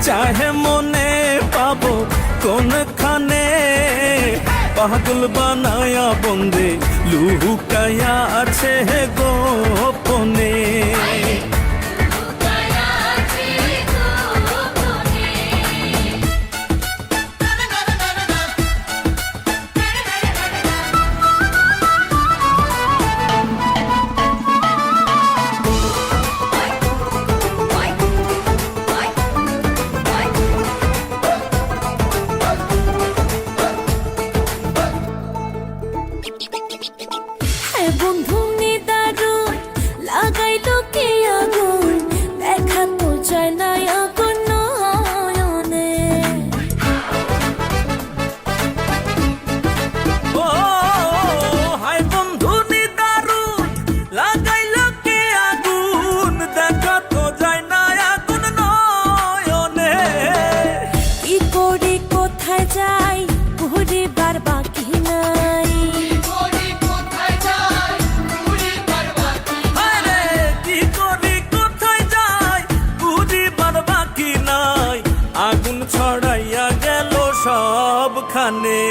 चाहे मने पाबो कोनखाने पागल बनाया बंदे लुकाया आछे गोपने বন্ধু নিদারু লাগাইলো কে আগুন দেখা তো যায় না আগুন নয়নে ও হাই বন্ধু নিদারু লাগাইলো কে আগুন দেখা তো যায় না আগুন নয়নে কি করি কোথায় যাই ঘুরিবার বাকি নাই আগুন ছড়াইয়া গেল সবখানে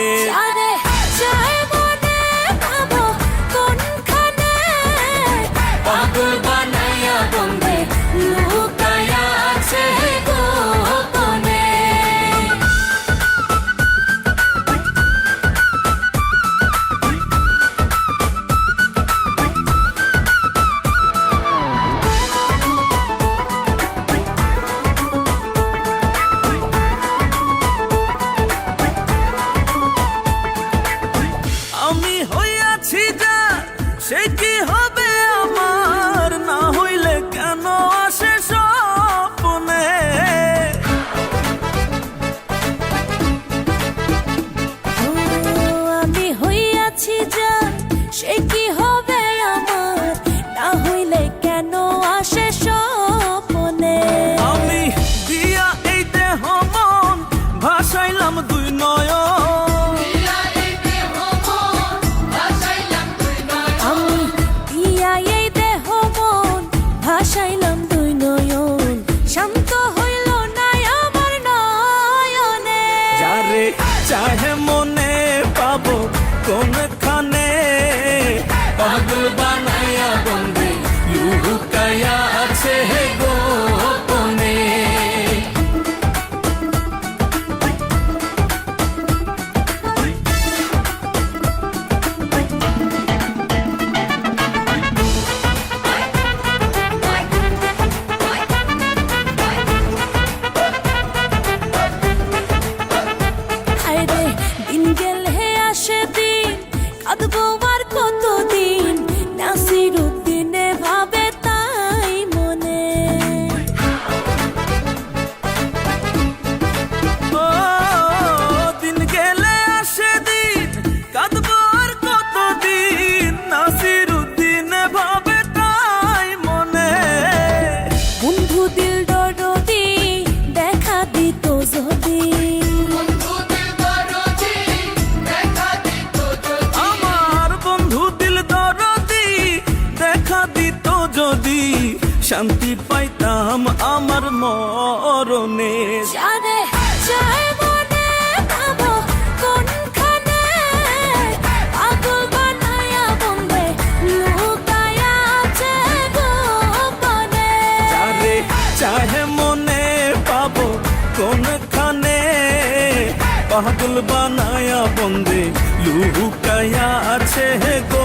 পাগল বানাইয়া বন্দে লুকায়া আছে গোপনে আমি হইয়াছি যা সে কি হবে আমার না হইলে কেন আসে স্বপ্নে আমি হইয়াছি যা সে কি হবে আমার না হইলে কেন আসে স্বপ্নে আমি দিয়া এই দেহ মন ভাসাইলাম দুই নয়ন ভাসাইলাম দুই নয়ন শান্ত হইল না আমার নয়নে যারে চাহে মনে পাবো কোনখানে পাগল বানাইয়া বন্দে লুকায়া আছে গোপনে দিন গেলে আসে দিন কাঁদবো আর কতদিন নাসির উদ্দিনে ভাবে তাই মনে ও দিন গেলে আসে দিন কাঁদবো আর কতদিন নাসির উদ্দিনে ভাবে তাই মনে বন্ধু দিল দরদি দেখা দিত যদি শান্তি পাইতাম আমার মরণে পাগল বানাইয়া বন্দে লুকায়া আছে গোপনে যারে চাহে মনে পাবো কোনখানে পাগল বানায়া বন্দে লুকায়া আছে গো